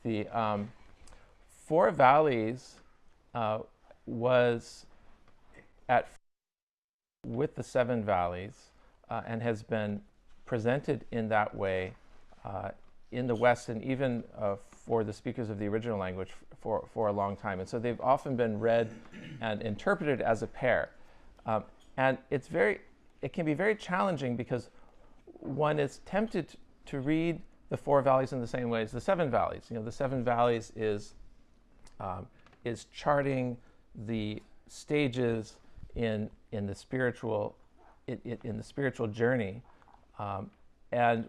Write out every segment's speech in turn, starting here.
The Four Valleys was at with the Seven Valleys and has been presented in that way in the West, and even for the speakers of the original language for a long time. And so they've often been read and interpreted as a pair. And it can be very challenging because one is tempted to read the Four Valleys in the same way as the Seven Valleys. You know, the Seven Valleys is charting the stages in the spiritual journey, and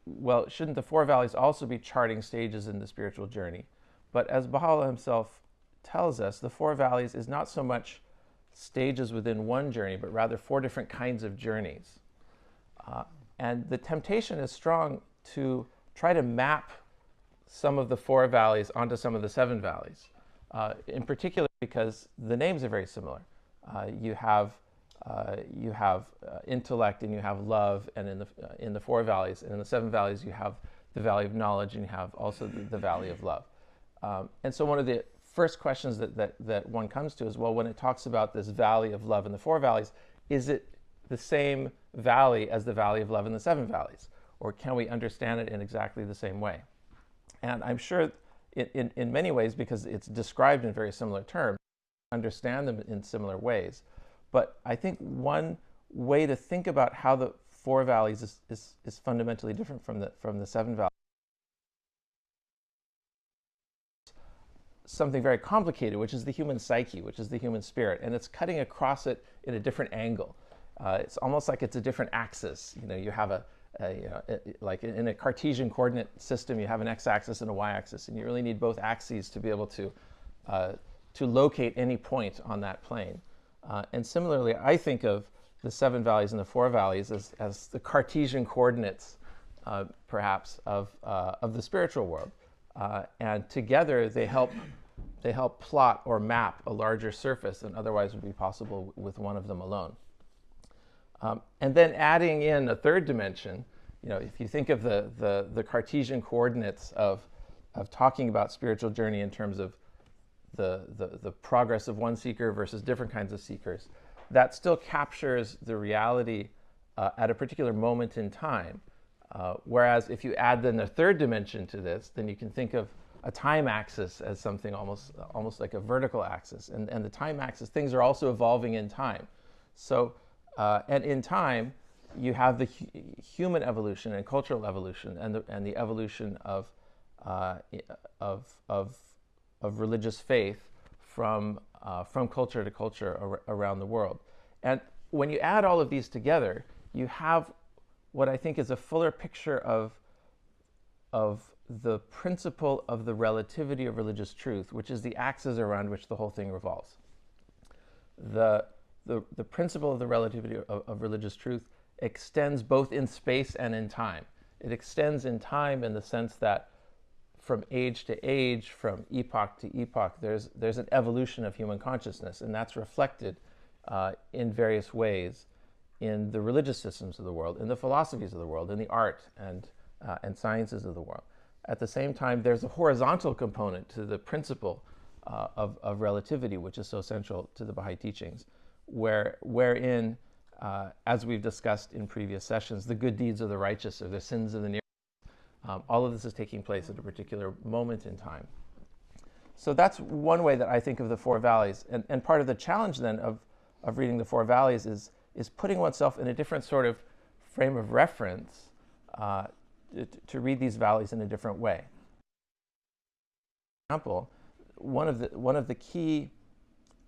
well, shouldn't the Four Valleys also be charting stages in the spiritual journey? But as Baha'u'llah himself tells us, the Four Valleys is not so much stages within one journey, but rather four different kinds of journeys. And the temptation is strong to try to map some of the Four Valleys onto some of the Seven Valleys, in particular because the names are very similar. You have intellect and you have love, and in the Four Valleys, and in the Seven Valleys you have the Valley of Knowledge and you have also the Valley of Love. And so one of the first questions that one comes to is, well, when it talks about this Valley of Love in the Four Valleys, is it the same valley as the Valley of Love in the Seven Valleys? Or can we understand it in exactly the same way? And I'm sure in many ways, because it's described in very similar terms, understand them in similar ways. But I think one way to think about how the Four Valleys is fundamentally different from the Seven Valleys. Something very complicated, which is the human psyche, which is the human spirit, and it's cutting across it in a different angle. It's almost like it's a different axis. You know, you have like in a Cartesian coordinate system, you have an x-axis and a y-axis, and you really need both axes to be able to locate any point on that plane. And similarly, I think of the Seven Valleys and the Four Valleys as the Cartesian coordinates, perhaps, of the spiritual world. And together they help plot or map a larger surface than otherwise would be possible with one of them alone. And then adding in a third dimension, you know, if you think of the Cartesian coordinates of talking about spiritual journey in terms of the progress of one seeker versus different kinds of seekers, that still captures the reality at a particular moment in time. Whereas if you add then a third dimension to this, then you can think of a time axis as something almost like a vertical axis. And the time axis, things are also evolving in time. So, and in time, you have the human evolution and cultural evolution and the evolution of religious faith from culture to culture around the world. And when you add all of these together, you have what I think is a fuller picture of the principle of the relativity of religious truth, which is the axis around which the whole thing revolves. The principle of the relativity of religious truth extends both in space and in time. It extends in time in the sense that from age to age, from epoch to epoch, there's an evolution of human consciousness, and that's reflected in various ways in the religious systems of the world, in the philosophies of the world, in the art and sciences of the world. At the same time, there's a horizontal component to the principle of relativity, which is so central to the Baha'i teachings, wherein, as we've discussed in previous sessions, the good deeds of the righteous or the sins of the near. All of this is taking place at a particular moment in time. So that's one way that I think of the Four Valleys. And part of the challenge then of reading the Four Valleys is putting oneself in a different sort of frame of reference to read these valleys in a different way. For example, one of the key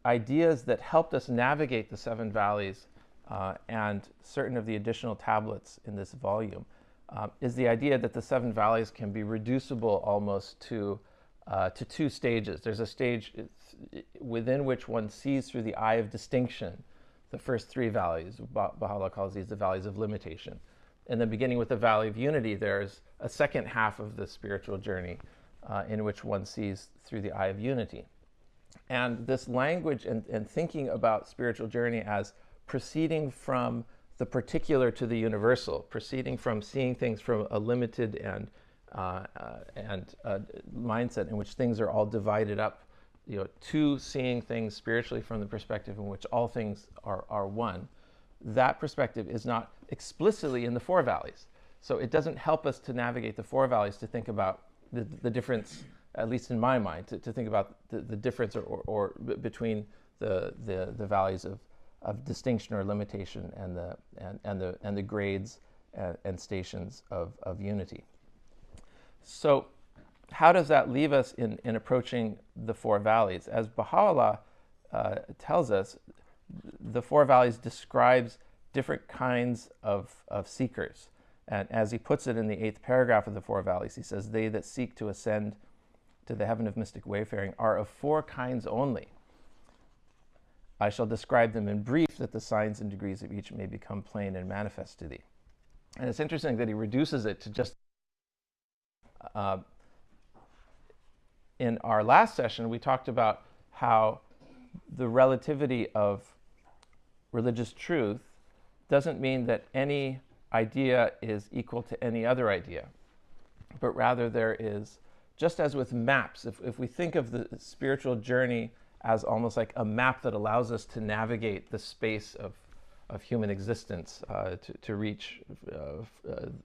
ideas that helped us navigate the Seven Valleys and certain of the additional tablets in this volume is the idea that the Seven Valleys can be reducible almost to two stages. There's a stage within which one sees through the eye of distinction the first three valleys. Baha'u'llah calls these the valleys of limitation. And then beginning with the Valley of Unity, there's a second half of the spiritual journey in which one sees through the eye of unity. And this language and thinking about spiritual journey as proceeding from the particular to the universal, proceeding from seeing things from a limited and mindset in which things are all divided up, to seeing things spiritually from the perspective in which all things are one. That perspective is not explicitly in the Four Valleys. So it doesn't help us to navigate the Four Valleys to think about the difference, at least in my mind, to think about the difference or between the valleys of distinction or limitation and the grades and stations of unity. So how does that leave us in approaching the Four Valleys? As Baha'u'llah tells us, the Four Valleys describes different kinds of seekers. And as he puts it in the 8th paragraph of the Four Valleys, he says, "They that seek to ascend to the heaven of mystic wayfaring are of 4 kinds only. I shall describe them in brief, that the signs and degrees of each may become plain and manifest to thee." And it's interesting that he reduces it to just... in our last session, we talked about how the relativity of religious truth doesn't mean that any idea is equal to any other idea, but rather there is, just as with maps, if we think of the spiritual journey as almost like a map that allows us to navigate the space of human existence to reach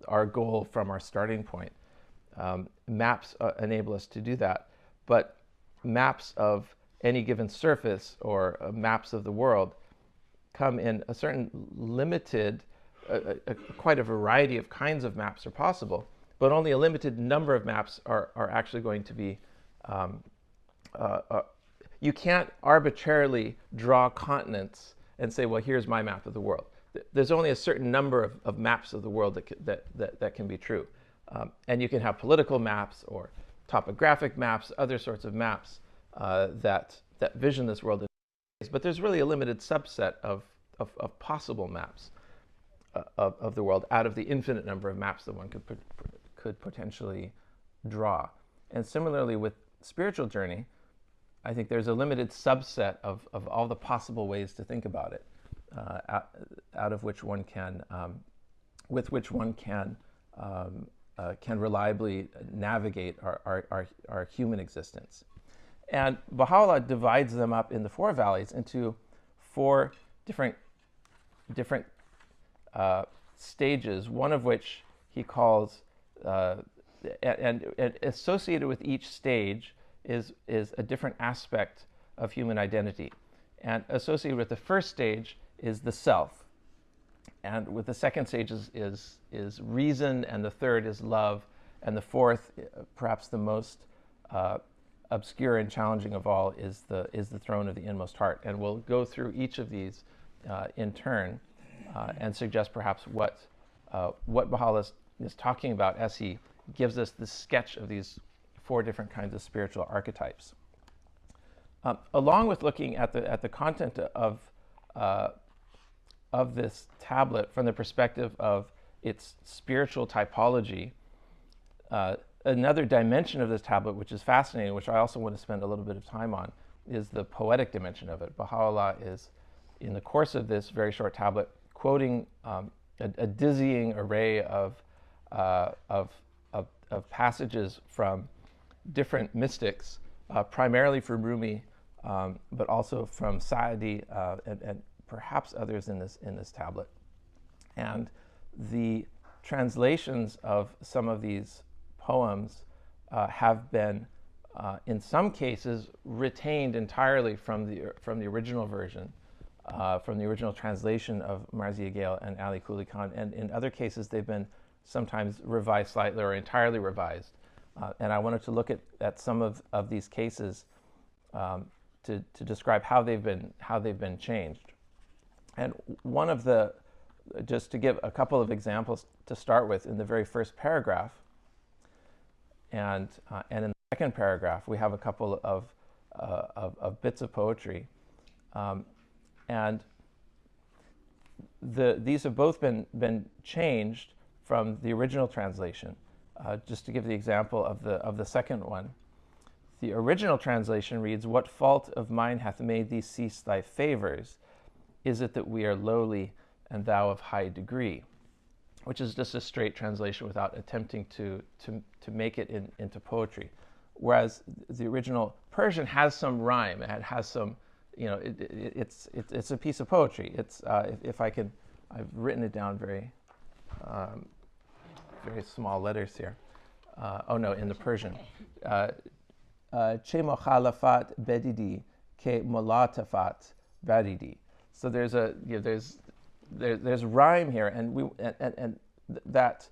our goal from our starting point. Maps enable us to do that, but maps of any given surface or maps of the world come in a certain limited, quite a variety of kinds of maps are possible, but only a limited number of maps are actually going to be, you can't arbitrarily draw continents and say, well, here's my map of the world. There's only a certain number of maps of the world that can be true. And you can have political maps or topographic maps, other sorts of maps that vision this world in ways. But there's really a limited subset of possible maps of the world out of the infinite number of maps that one could potentially draw. And similarly with spiritual journey, I think there's a limited subset of all the possible ways to think about it, out of which one can, with which one can reliably navigate our human existence. And Baha'u'llah divides them up in the Four Valleys into 4 different stages, one of which he calls, and associated with each stage is a different aspect of human identity. And associated with the first stage is the self. And with the second stage is reason, and the third is love, and the fourth, perhaps the most obscure and challenging of all, is the throne of the inmost heart. And we'll go through each of these in turn and suggest perhaps what Baha'u'llah is talking about as he gives us the sketch of these 4 different kinds of spiritual archetypes. Along with looking at the content of this tablet from the perspective of its spiritual typology, another dimension of this tablet, which is fascinating, which I also want to spend a little bit of time on, is the poetic dimension of it. Baha'u'llah is, in the course of this very short tablet, quoting a dizzying array of passages from different mystics, primarily from Rumi, but also from Sa'di and perhaps others in this tablet. And the translations of some of these poems have been, in some cases, retained entirely from the original version, from the original translation of Marzieh Gale and Ali Quli Khan, and in other cases they've been sometimes revised slightly or entirely revised. And I wanted to look at some of these cases to describe how they've been changed. And one of just to give a couple of examples to start with, in the very first paragraph and in the second paragraph, we have a couple of bits of poetry. And these have both been changed from the original translation. Just to give the example of the second one, the original translation reads, "What fault of mine hath made thee cease thy favors? Is it that we are lowly and thou of high degree?" which is just a straight translation without attempting to make it into poetry. Whereas the original Persian has some rhyme. It has some, it's a piece of poetry. It's if I could, I've written it down very small letters here. In the Persian. Che mokhalafat bedidi ke molatafat badidi. So there's rhyme here, and that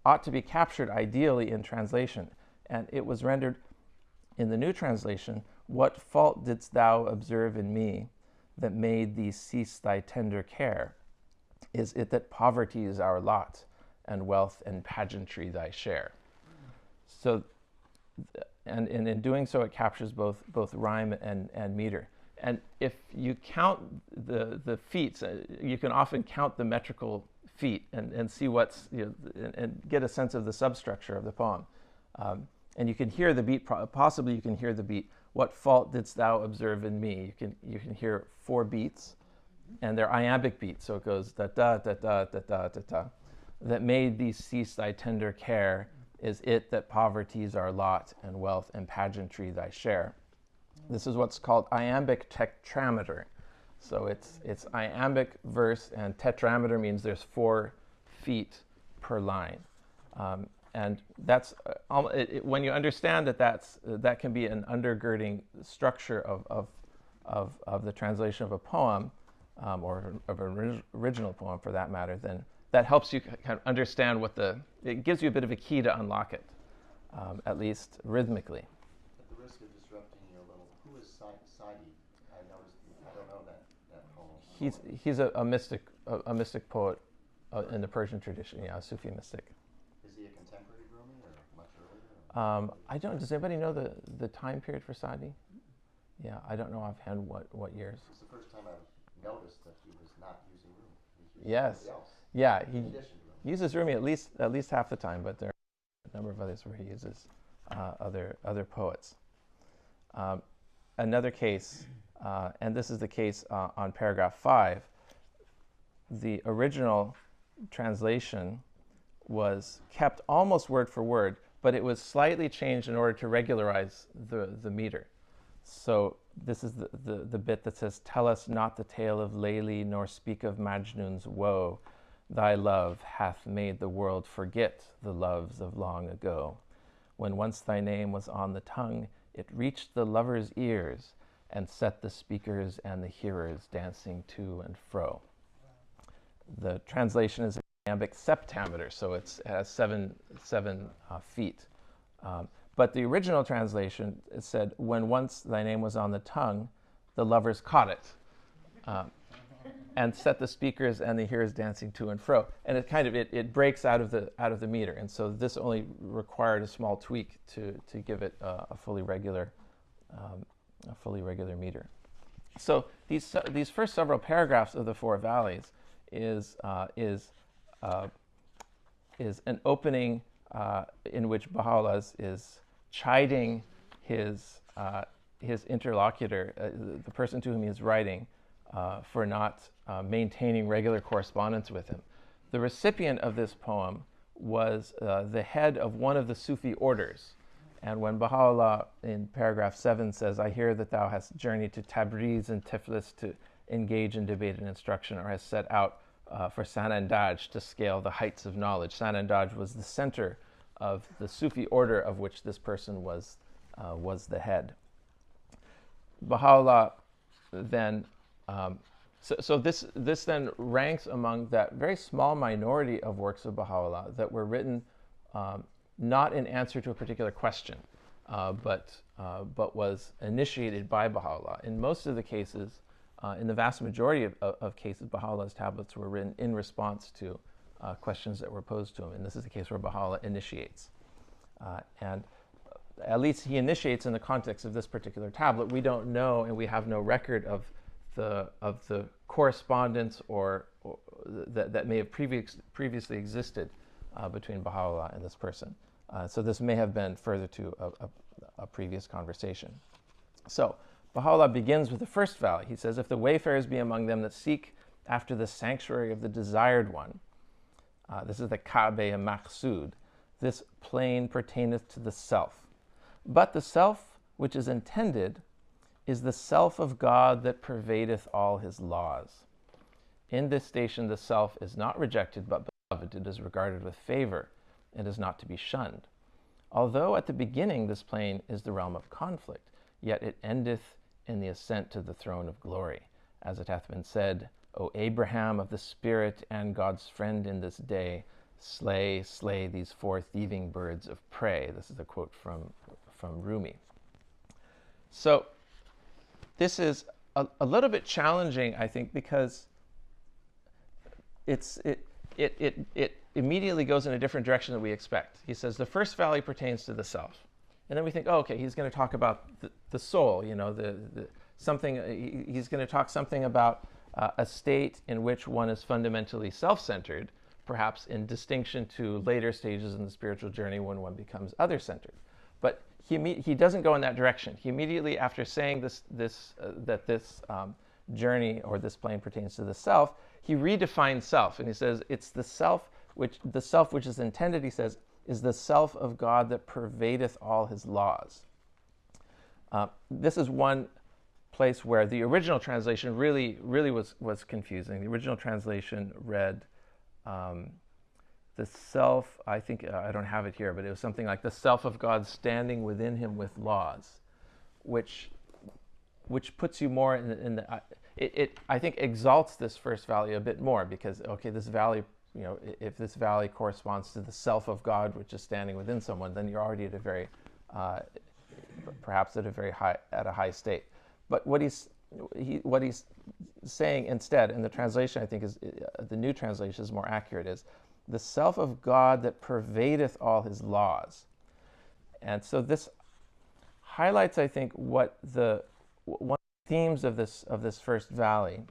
ought to be captured ideally in translation. And it was rendered in the new translation, what fault didst thou observe in me that made thee cease thy tender care? Is it that poverty is our lot, and wealth and pageantry thy share? So, and in doing so, it captures both rhyme and meter. And if you count the feet, you can often count the metrical feet and see what's, and get a sense of the substructure of the poem. And you can hear the beat, possibly you can hear the beat, what fault didst thou observe in me? You can hear 4 beats, and they're iambic beats, so it goes da-da-da-da-da-da-da-da. That made thee cease thy tender care, is it that poverty's our lot, and wealth and pageantry thy share. This is what's called iambic tetrameter. So it's iambic verse, and tetrameter means there's 4 feet per line. And that's when you understand that can be an undergirding structure of the translation of a poem, or of an original poem for that matter, then that helps you kind of understand it gives you a bit of a key to unlock it, at least rhythmically. At the risk of disrupting you a little, who is Sadi? I don't know that poem. He's a mystic poet in the Persian tradition, a Sufi mystic. Is he a contemporary Rumi or much earlier? Does anybody know the time period for Sadi? Yeah, I don't know offhand what years. It's the first time I've noticed that he was not using Rumi. He was using Yes. somebody else. Yeah, he uses Rumi at least half the time, but there are a number of others where he uses other poets. Another case, and this is the case on paragraph 5. The original translation was kept almost word for word, but it was slightly changed in order to regularize the meter. So this is the bit that says, "Tell us not the tale of Layli, nor speak of Majnun's woe. Thy love hath made the world forget the loves of long ago. When once thy name was on the tongue, it reached the lover's ears and set the speakers and the hearers dancing to and fro." The translation is iambic septameter, so it has seven feet. But the original translation, it said, "When once thy name was on the tongue, the lovers caught it, and set the speakers and the hearers dancing to and fro." And it breaks out of the meter, and so this only required a small tweak to give it a fully regular meter. So these first several paragraphs of the Four Valleys is an opening in which Baha'u'llah is chiding his interlocutor, the person to whom he is writing, for not maintaining regular correspondence with him. The recipient of this poem was the head of one of the Sufi orders. And when Baha'u'llah in paragraph 7 says, "I hear that thou hast journeyed to Tabriz and Tiflis to engage in debate and instruction, or has set out for Sanandaj to scale the heights of knowledge." Sanandaj was the center of the Sufi order of which this person was the head. Baha'u'llah then, so this then ranks among that very small minority of works of Baha'u'llah that were written not in answer to a particular question, but was initiated by Baha'u'llah. In most of the cases, in the vast majority of cases, Baha'u'llah's tablets were written in response to questions that were posed to him. And this is the case where Baha'u'llah initiates. And at least he initiates in the context of this particular tablet. We don't know, and we have no record of the correspondence or that may have previously existed between Baha'u'llah and this person. So this may have been further to a previous conversation. So Baha'u'llah begins with the first valley. He says, "If the wayfarers be among them that seek after the sanctuary of the desired one, This is the Kabe Maqsud. This plane pertaineth to the self. But the self which is intended is the self of God that pervadeth all his laws. In this station the self is not rejected but beloved. It is regarded with favor. It is not to be shunned. Although at the beginning this plane is the realm of conflict, yet it endeth in the ascent to the throne of glory. As it hath been said, O Abraham of the Spirit and God's friend in this day, slay, slay these four thieving birds of prey. This is a quote from Rumi. So this is a little bit challenging, I think, because it immediately goes in a different direction than we expect. He says the first valley pertains to the self. And then we think, oh, okay, he's going to talk about the soul, you know, something. He's going to talk something about a state in which one is fundamentally self-centered, perhaps in distinction to later stages in the spiritual journey when one becomes other-centered. But he doesn't go in that direction. He immediately, after saying that this journey or this plane pertains to the self, he redefines self, and he says it's the self which is intended. He says is the self of God that pervadeth all his laws. This is one place where the original translation really was confusing. The original translation read the self, I think, I don't have it here, but it was something like the self of God standing within him with laws, which puts you more in the it I think exalts this first valley a bit more, because okay, this valley, you know, if this valley corresponds to the self of God which is standing within someone, then you're already at a very perhaps at a high state. But what he's saying instead, and the translation I think is the new translation is more accurate, is the self of God that pervadeth all his laws. And so this highlights, I think, one of the themes of this first valley,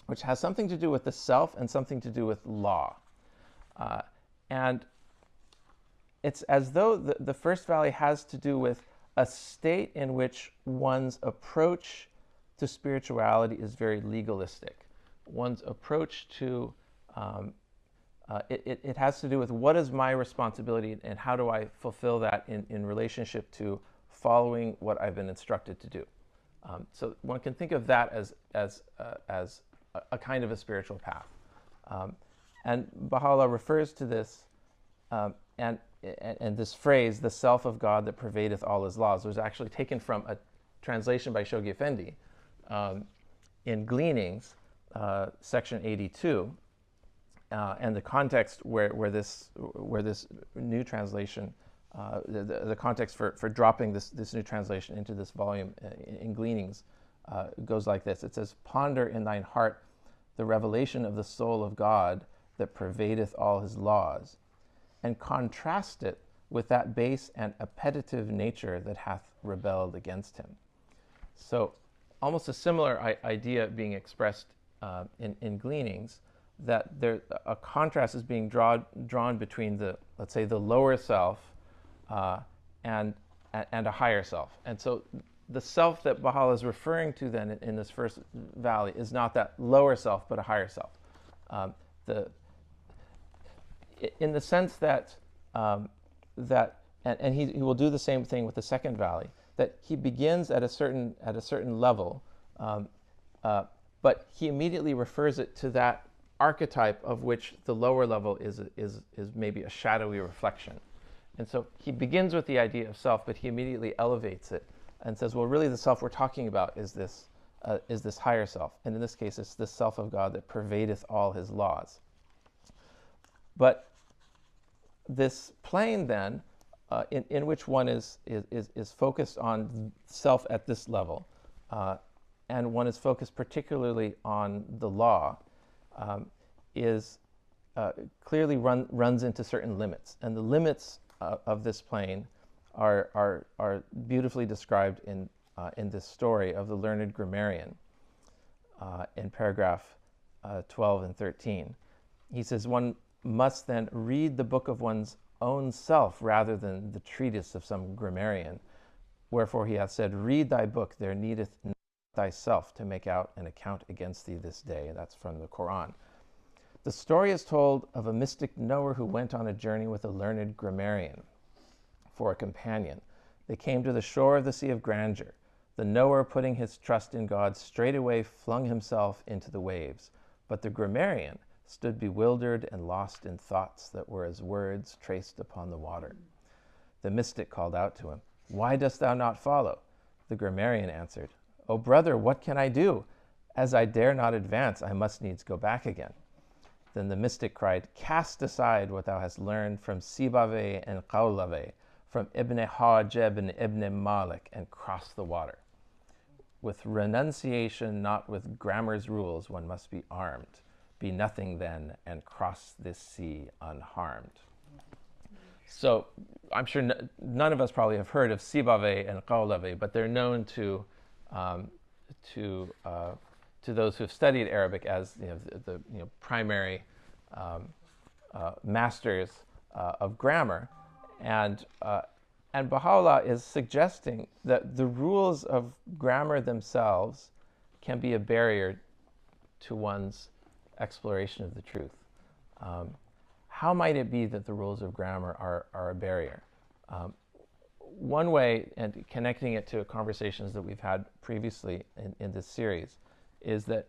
which has something to do with the self and something to do with law. And it's as though the first valley has to do with a state in which one's approach to spirituality is very legalistic. One's approach to it has to do with what is my responsibility and how do I fulfill that in relationship to following what I've been instructed to do. So one can think of that as a kind of a spiritual path. And Baha'u'llah refers to this and this phrase, the self of God that pervadeth all his laws, was actually taken from a translation by Shoghi Effendi in Gleanings, section 82. And the context where this new translation, the context for dropping this new translation into this volume in Gleanings goes like this. It says, "Ponder in thine heart the revelation of the soul of God that pervadeth all his laws, and contrast it with that base and appetitive nature that hath rebelled against him." So almost a similar idea being expressed in Gleanings, that there a contrast is being drawn between let's say the lower self and a higher self. And so the self that Baha'u'llah is referring to then in this first valley is not that lower self, but a higher self. In the sense that he will do the same thing with the second valley, that he begins at a certain level, but he immediately refers it to that archetype of which the lower level is maybe a shadowy reflection. And so he begins with the idea of self, but he immediately elevates it and says, well, really the self we're talking about is this higher self. And in this case, it's the self of God that pervadeth all his laws. But this plane then, in which one is focused on self at this level, and one is focused particularly on the law, is clearly runs into certain limits. And the limits of this plane are beautifully described in this story of the learned grammarian in paragraph 12 and 13. He says, one must then read the book of one's own self rather than the treatise of some grammarian. Wherefore he hath said, read thy book, there needeth not thyself to make out an account against thee this day. And that's from the Quran. The story is told of a mystic knower who went on a journey with a learned grammarian for a companion. They came to the shore of the Sea of Grandeur. The knower, putting his trust in God, straightway flung himself into the waves. But the grammarian stood bewildered and lost in thoughts that were as words traced upon the water. The mystic called out to him, "Why dost thou not follow?" The grammarian answered, "O brother, what can I do? As I dare not advance, I must needs go back again." Then the mystic cried, "Cast aside what thou hast learned from Sibave and Qaulave, from Ibn Hajib and Ibn Malik, and cross the water. With renunciation, not with grammar's rules, one must be armed. Be nothing then, and cross this sea unharmed." So I'm sure none of us probably have heard of Sibave and Qaulave, but they're known to those who have studied Arabic as the primary masters of grammar, and Baha'u'llah is suggesting that the rules of grammar themselves can be a barrier to one's exploration of the truth. How might it be that the rules of grammar are a barrier? One way, and connecting it to conversations that we've had previously in this series, is that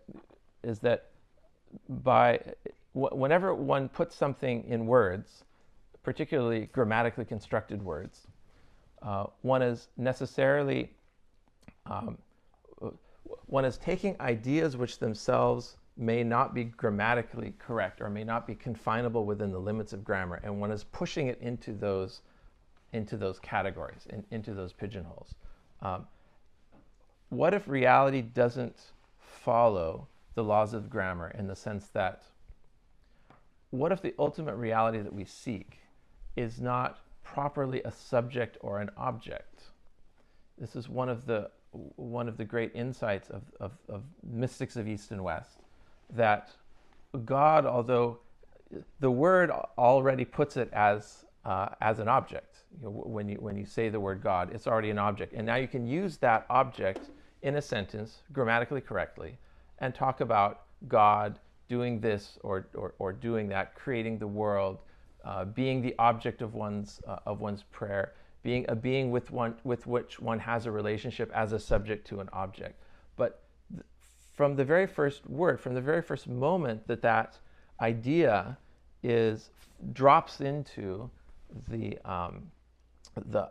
whenever one puts something in words, particularly grammatically constructed words, one is necessarily one is taking ideas which themselves may not be grammatically correct or may not be confinable within the limits of grammar, and one is pushing it into those categories, into those pigeonholes. What if reality doesn't follow the laws of grammar, in the sense that what if the ultimate reality that we seek is not properly a subject or an object? This is one of the great insights of mystics of East and West, that God, although the word already puts it as an object, when you say the word God, it's already an object, and now you can use that object in a sentence grammatically correctly and talk about God doing this or doing that, creating the world, being the object of one's prayer, being a being with which one has a relationship as a subject to an object. But from the very first word, from the very first moment that idea drops into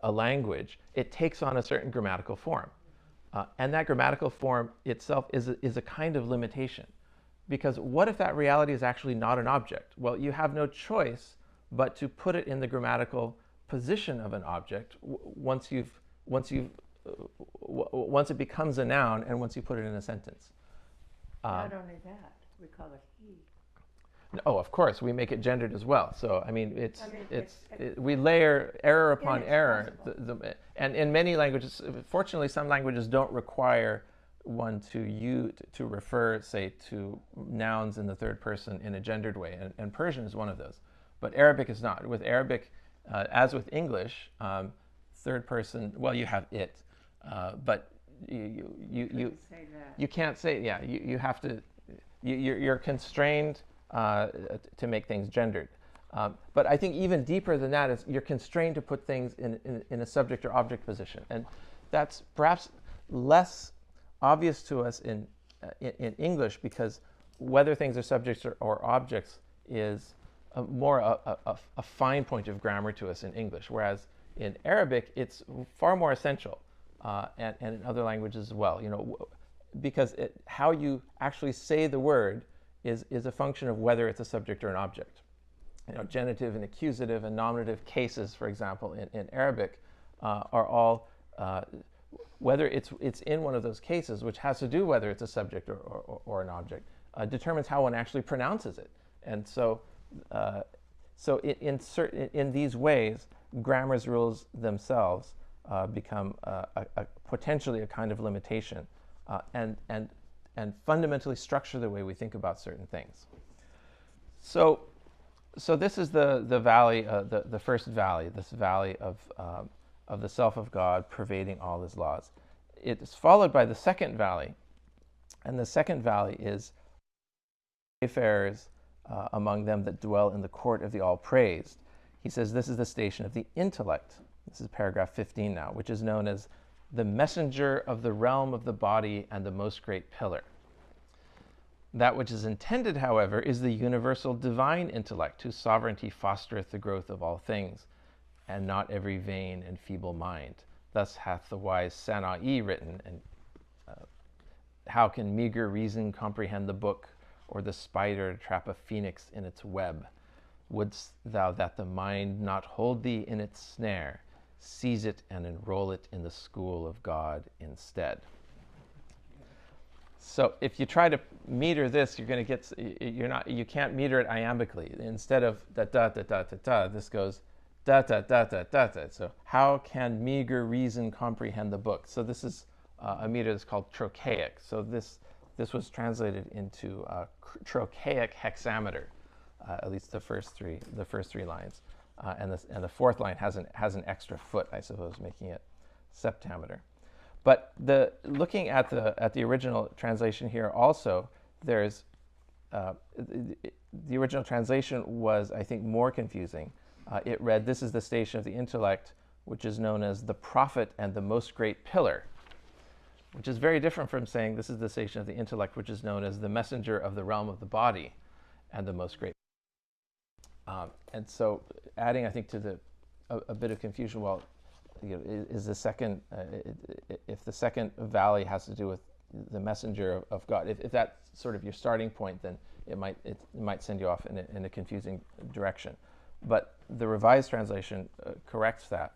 a language, it takes on a certain grammatical form, and that grammatical form itself is a kind of limitation. Because what if that reality is actually not an object? Well, you have no choice but to put it in the grammatical position of an object once it becomes a noun and once you put it in a sentence. Not only that, we call it he. Oh, of course, we make it gendered as well. So I mean, we layer error upon error, and in many languages, fortunately, some languages don't require one to refer, say, to nouns in the third person in a gendered way, and Persian is one of those. But Arabic is not. With Arabic, as with English, third person. Well, you have it, but you can't say. Yeah, you have to. You're constrained to make things gendered. But I think even deeper than that is you're constrained to put things in a subject or object position, and that's perhaps less obvious to us in English, because whether things are subjects or objects is more a fine point of grammar to us in English, whereas in Arabic it's far more essential, and in other languages as well. Because how you actually say the word is a function of whether it's a subject or an object. Genitive and accusative and nominative cases, for example, in Arabic, are all whether it's in one of those cases, which has to do whether it's a subject or an object, determines how one actually pronounces it. And so in these ways, grammar's rules themselves become potentially a kind of limitation, and fundamentally structure the way we think about certain things. So this is the valley, the first valley, this valley of the self of God pervading all his laws. It's followed by the second valley, and the second valley is wayfarers among them that dwell in the court of the all-praised. He says this is the station of the intellect. This is paragraph 15 now, which is known as the messenger of the realm of the body and the most great pillar. That which is intended, however, is the universal divine intellect, whose sovereignty fostereth the growth of all things, and not every vain and feeble mind. Thus hath the wise Sana'i written, and how can meager reason comprehend the book, or the spider trap a phoenix in its web? Wouldst thou that the mind not hold thee in its snare, seize it and enroll it in the school of God instead. So if you try to meter this, you're going to get, you can't meter it iambically. Instead of da da da da da da, this goes da da da da da da. So how can meager reason comprehend the book? So this is a meter that's called trochaic. So this was translated into trochaic hexameter, at least the first three lines, and the fourth line has an extra foot, I suppose, making it septameter. But looking at the original translation here, also there's the original translation was, I think, more confusing. It read, "This is the station of the intellect, which is known as the prophet and the most great pillar," which is very different from saying, "This is the station of the intellect, which is known as the messenger of the realm of the body and the most great." And so, adding, I think, to a bit of confusion, well, is the second, if the second valley has to do with the messenger of God, if that's sort of your starting point, then it might send you off in a confusing direction. But the Revised Translation corrects that,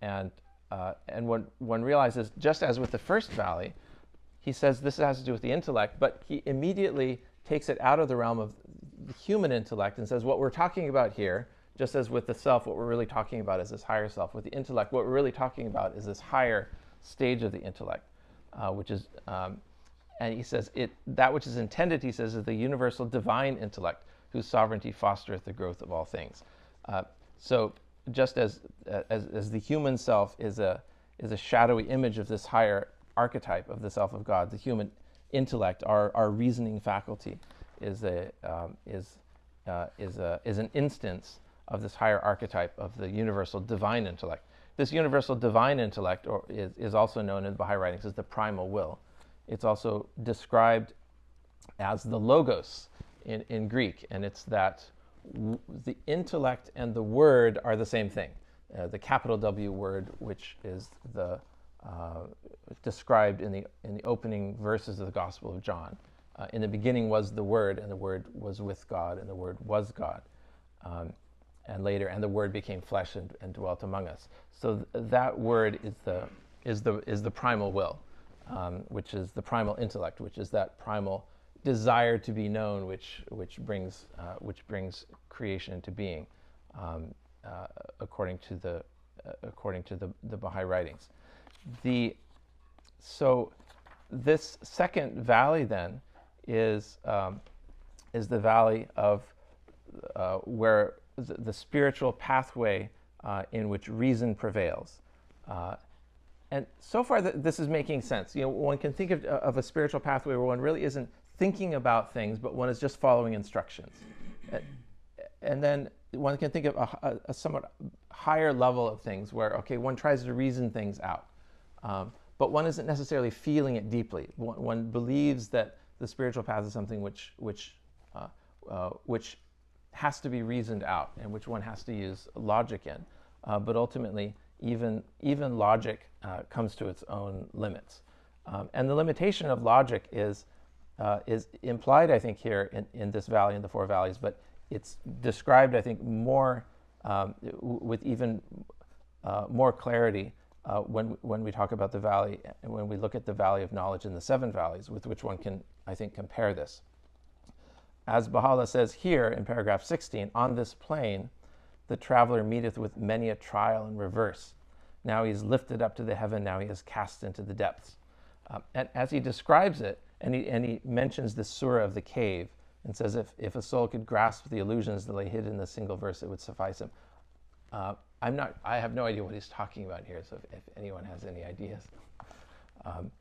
and when one realizes, just as with the first valley, he says this has to do with the intellect, but he immediately takes it out of the realm of the human intellect and says what we're talking about here, just as with the self, what we're really talking about is this higher self. With the intellect, what we're really talking about is this higher stage of the intellect, which is, and he says, that which is intended, he says, is the universal divine intellect, whose sovereignty fostereth the growth of all things. So just as the human self is a shadowy image of this higher archetype of the self of God, the human intellect, our reasoning faculty, is an instance of this higher archetype of the universal divine intellect. This universal divine intellect is also known in the Baha'i writings as the primal will. It's also described as the logos in Greek, and it's that the intellect and the word are the same thing. The capital W word, which is described in the opening verses of the Gospel of John. In the beginning was the Word, and the Word was with God, and the Word was God. And later, and the Word became flesh and dwelt among us. So that word is the primal will, which is the primal intellect, which is that primal desire to be known, which brings creation into being, according to the Baha'i writings. So this second valley then is the valley of where the spiritual pathway in which reason prevails. And so far, this is making sense. One can think of a spiritual pathway where one really isn't thinking about things, but one is just following instructions. And then one can think of a somewhat higher level of things where, okay, one tries to reason things out, but one isn't necessarily feeling it deeply. One believes that the spiritual path is something which has to be reasoned out and which one has to use logic in. But ultimately, even logic comes to its own limits. And the limitation of logic is implied, I think, here in this valley, in the four valleys, but it's described, I think, more with even more clarity when we talk about the valley, and when we look at the valley of knowledge in the seven valleys, with which one can, I think, compare this. As Baha'u'llah says here in paragraph 16, on this plane, the traveler meeteth with many a trial and reverse. Now he is lifted up to the heaven, now he is cast into the depths. And as he describes it, and he mentions the surah of the cave, and says if a soul could grasp the illusions that lay hid in the single verse, it would suffice him. I have no idea what he's talking about here, so if anyone has any ideas.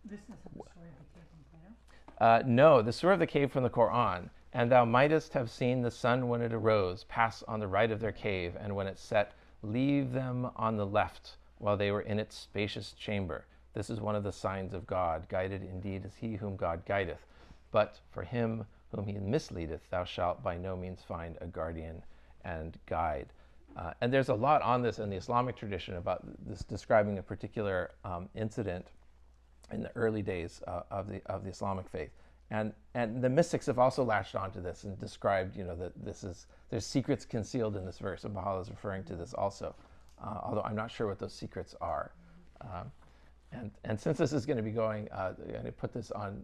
This isn't the story of the cave in Plato? No, the surah of the cave from the Quran, And thou mightest have seen the sun when it arose, pass on the right of their cave, and when it set, leave them on the left, while they were in its spacious chamber. This is one of the signs of God. Guided indeed is he whom God guideth. But for him whom he misleadeth, thou shalt by no means find a guardian and guide. And there's a lot on this in the Islamic tradition about this, describing a particular incident in the early days of the Islamic faith. And the mystics have also latched onto this and described, that there's secrets concealed in this verse, and Baha'u'llah is referring to this also, although I'm not sure what those secrets are. And since this is going to be going, I'm going to put this on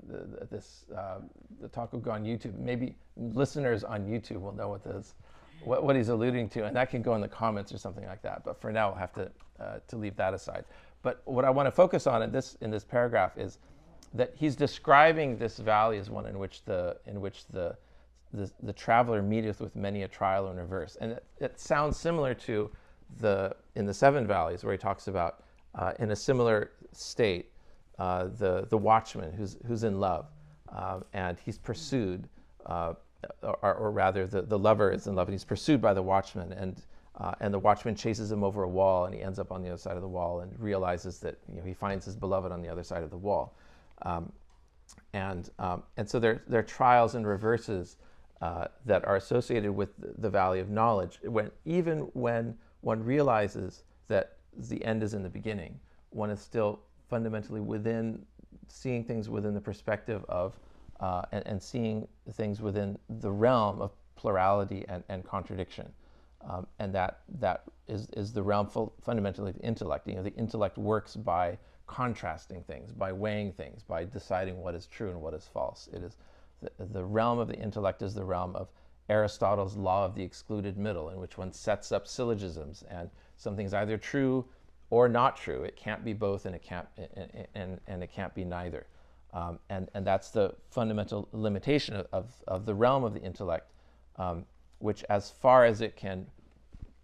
the talk will go on YouTube. Maybe listeners on YouTube will know what he's alluding to, and that can go in the comments or something like that. But for now, we'll have to leave that aside. But what I want to focus on in this paragraph is that he's describing this valley as one in which the traveler meeteth with many a trial and reverse, and it sounds similar to in the seven valleys where he talks about in a similar state the watchman who's in love, and he's pursued, or rather the lover is in love and he's pursued by the watchman, and the watchman chases him over a wall, and he ends up on the other side of the wall and realizes that he finds his beloved on the other side of the wall. And so there are trials and reverses that are associated with the valley of knowledge. Even when one realizes that the end is in the beginning, one is still fundamentally seeing things within the perspective of, and seeing things within the realm of plurality and contradiction. And that is the realm fundamentally of the intellect. The intellect works by contrasting things, by weighing things, by deciding what is true and what is false. It is the realm of the intellect is the realm of Aristotle's law of the excluded middle, in which one sets up syllogisms, and something's either true or not true. It can't be both, and it can't be neither. And that's the fundamental limitation of the realm of the intellect, which, as far as it can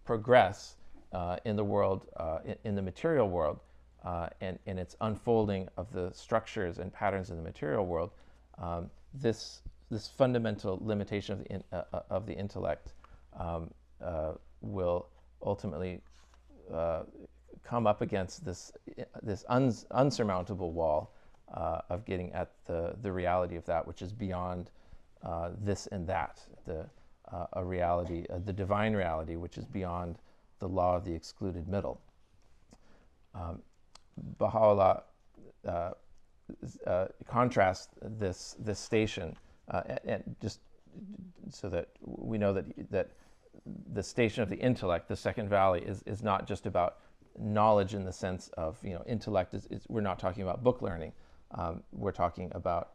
progress in the world, in the material world, and in its unfolding of the structures and patterns in the material world, this fundamental limitation of the intellect will ultimately come up against this unsurmountable wall of getting at the reality of that which is beyond this and that, a reality, the divine reality, which is beyond the law of the excluded middle. Baha'u'llah contrasts this station, and just so that we know that the station of the intellect, the second valley, is not just about knowledge in the sense of intellect. We're not talking about book learning. We're talking about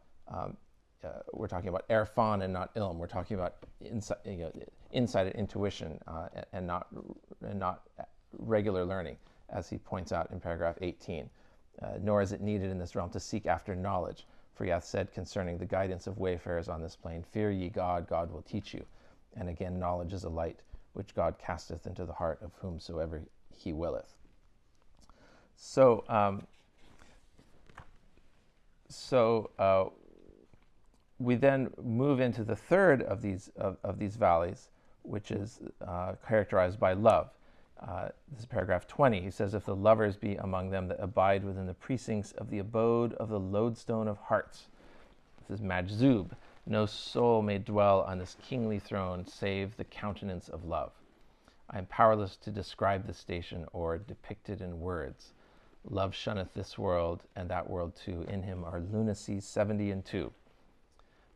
irfan and not ilm. We're talking about insight and intuition, and not regular learning, as he points out in paragraph 18. Nor is it needed in this realm to seek after knowledge, for he hath said concerning the guidance of wayfarers on this plain, fear ye God, God will teach you. And again, knowledge is a light which God casteth into the heart of whomsoever he willeth. So we then move into the third of these valleys, which is characterized by love. This is paragraph 20. He says, if the lovers be among them that abide within the precincts of the abode of the lodestone of hearts. This is Majzub. No soul may dwell on this kingly throne save the countenance of love. I am powerless to describe the station or depict it in words. Love shunneth this world and that world too. In him are lunacies 70 and 2.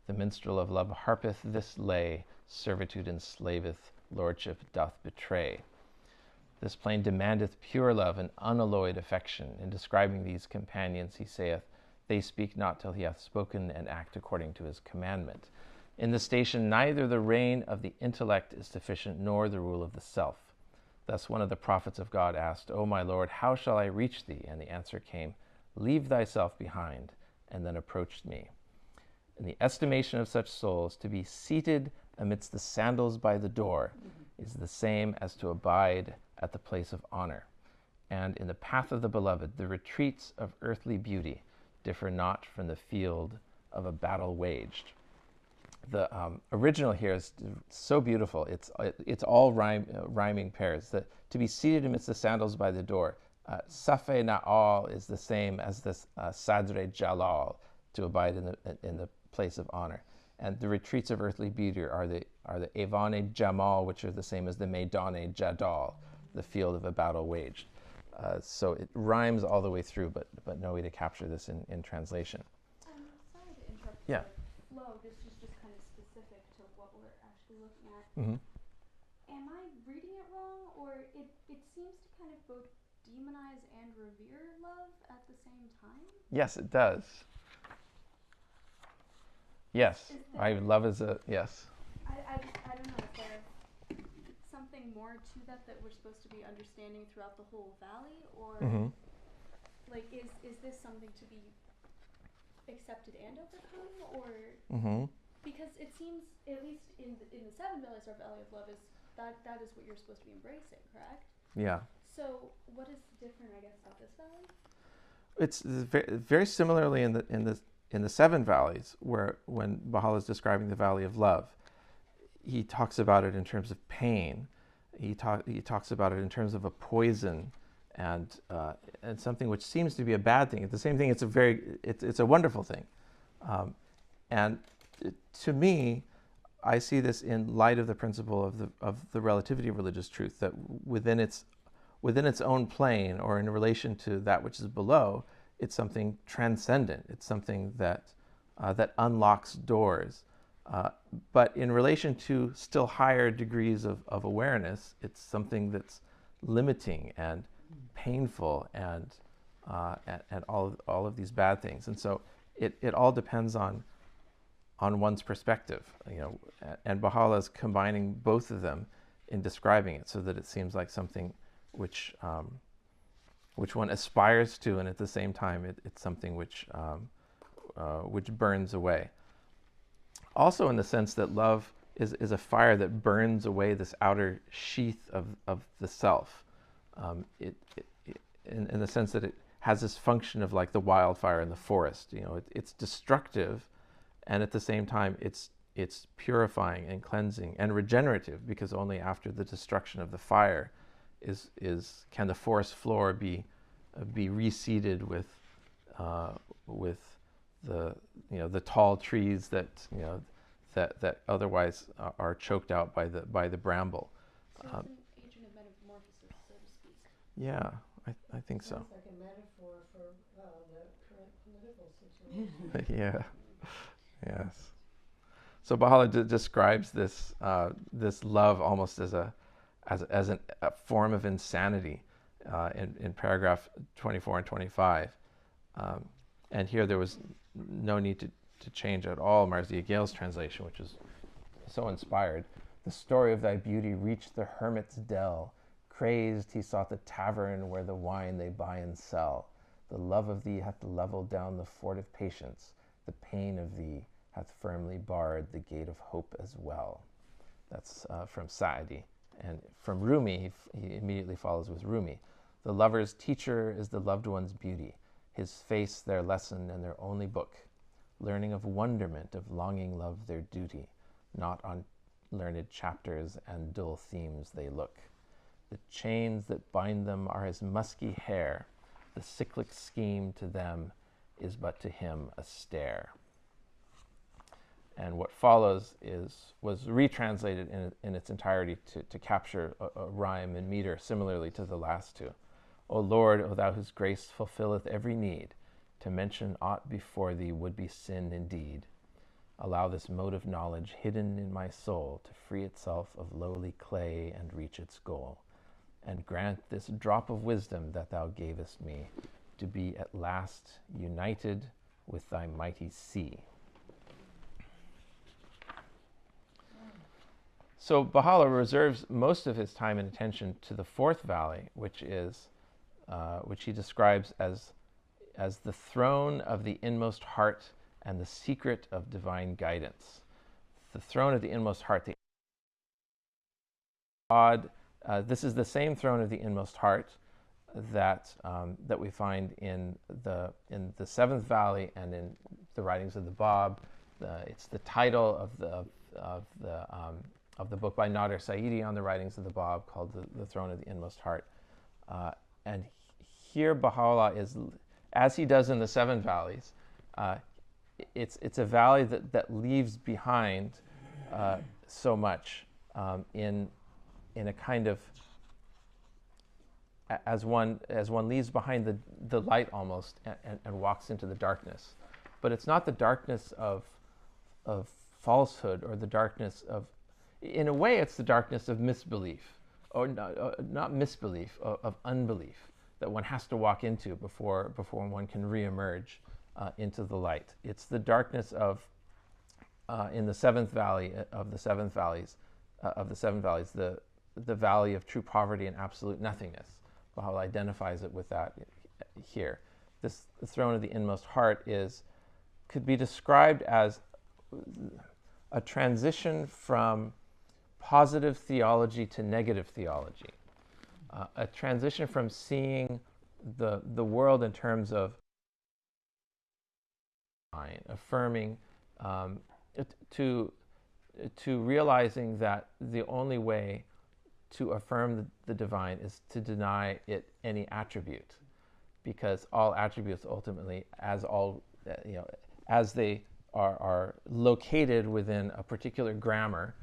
The minstrel of love harpeth this lay. Servitude enslaveth, lordship doth betray. This plain demandeth pure love and unalloyed affection. In describing these companions, he saith, they speak not till he hath spoken and act according to his commandment. In the station neither the reign of the intellect is sufficient, nor the rule of the self. Thus one of the prophets of God asked, O my Lord, how shall I reach thee? And the answer came, leave thyself behind, and then approach me. In the estimation of such souls, to be seated amidst the sandals by the door is the same as to abide at the place of honor. And in the path of the beloved, the retreats of earthly beauty differ not from the field of a battle waged. The original here is so beautiful. It's all rhyming pairs. To be seated amidst the sandals by the door. Safe Na'al is the same as this Sadre Jalal, to abide in the place of honor. And the retreats of earthly beauty are the Evane Jamal, which are the same as the Maidane Jadal, the field of a battle waged. So it rhymes all the way through, but no way to capture this in translation. Sorry to interrupt. Yeah. Flow, this is just kind of specific to what we're actually looking at. Mm-hmm. Am I reading it wrong, or it seems to kind of both demonize and revere love at the same time? Yes, it does. Yes, love is a yes. I don't know. Is there something more to that we're supposed to be understanding throughout the whole valley, or like is this something to be accepted and overcome, or because it seems, at least in the seven valleys, our valley of love is that is what you're supposed to be embracing, correct? Yeah. So what is different, I guess, about this valley? It's very similarly in the seven valleys, where when Baha'u'llah is describing the valley of love, he talks about it in terms of pain. He talks about it in terms of a poison and something which seems to be a bad thing. At the same thing, it's a wonderful thing. To me, I see this in light of the principle of the relativity of religious truth, that within its own plane, or in relation to that which is below, it's something transcendent. It's something that unlocks doors. But in relation to still higher degrees of awareness, it's something that's limiting and painful and all of these bad things. And so it all depends on one's perspective, and Baha'u'llah is combining both of them in describing it, so that it seems like something which one aspires to, and at the same time it's something which burns away. Also, in the sense that love is a fire that burns away this outer sheath of the self, in the sense that it has this function of like the wildfire in the forest. It's destructive, and at the same time it's purifying and cleansing and regenerative, because only after the destruction of the fire can the forest floor be reseeded with the tall trees that otherwise are choked out by the bramble. So it's an agent of metamorphosis, so to speak. Yeah, I think so. Sounds like a metaphor for the current political situation. Yeah. Yes. So Baha'u'llah describes this love almost as a form of insanity in paragraph 24 and 25. And here there was no need to change at all Marzieh Gale's translation, which is so inspired. The story of thy beauty reached the hermit's dell. Crazed he sought the tavern where the wine they buy and sell. The love of thee hath levelled down the fort of patience. The pain of thee hath firmly barred the gate of hope as well. That's from Sa'di. And from Rumi, he immediately follows with Rumi. The lover's teacher is the loved one's beauty, his face their lesson and their only book. Learning of wonderment, of longing love their duty, not on learned chapters and dull themes they look. The chains that bind them are his musky hair. The cyclic scheme to them is but to him a stare. And what follows was retranslated in its entirety to capture a rhyme and meter similarly to the last two. O Lord, O thou whose grace fulfilleth every need, to mention aught before thee would be sin indeed. Allow this mode of knowledge hidden in my soul to free itself of lowly clay and reach its goal. And grant this drop of wisdom that thou gavest me to be at last united with thy mighty sea. So Baha'u'llah reserves most of his time and attention to the fourth valley, which he describes as the throne of the inmost heart and the secret of divine guidance. The throne of the inmost heart, this is the same throne of the inmost heart that we find in the seventh valley and in the writings of the Bab it's the title of the book by Nader Saidi on the writings of the Bab, called the Throne of the Inmost Heart. And here Baha'u'llah is, as he does in the Seven Valleys, it's a valley that leaves behind so much in a kind of, as one leaves behind the light almost and walks into the darkness. But it's not the darkness of falsehood, or the darkness of, in a way it's the darkness of misbelief, or not misbelief, of unbelief, that one has to walk into before one can reemerge into the light. It's the darkness of, in the seventh valley of the seven valleys, the valley of true poverty and absolute nothingness. Baha'u'llah identifies it with that here. The throne of the inmost heart could be described as a transition from positive theology to negative theology, a transition from seeing the world in terms of affirming, to realizing that the only way to affirm the divine is to deny it any attribute, because all attributes ultimately, as they are located within a particular grammar,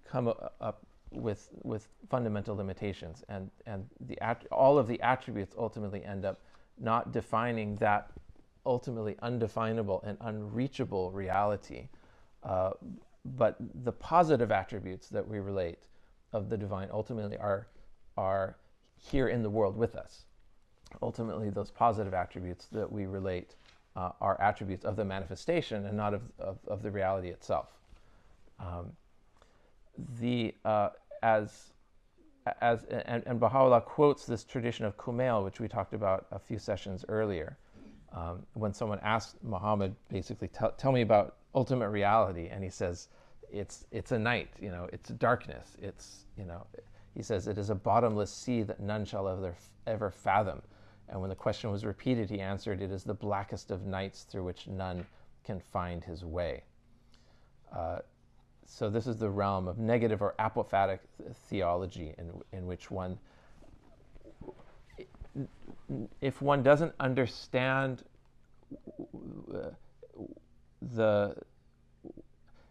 come up with fundamental limitations, and all of the attributes ultimately end up not defining that ultimately undefinable and unreachable reality, but the positive attributes that we relate of the divine ultimately are here in the world with us. Ultimately, those positive attributes that we relate are attributes of the manifestation and not of the reality itself. And Baha'u'llah quotes this tradition of Kumail, which we talked about a few sessions earlier, when someone asked Muhammad, basically, tell me about ultimate reality, and he says, it's a night, it's darkness, he says, it is a bottomless sea that none shall ever fathom. And when the question was repeated, he answered, it is the blackest of nights through which none can find his way. So this is the realm of negative or apophatic theology, in which one, if one doesn't understand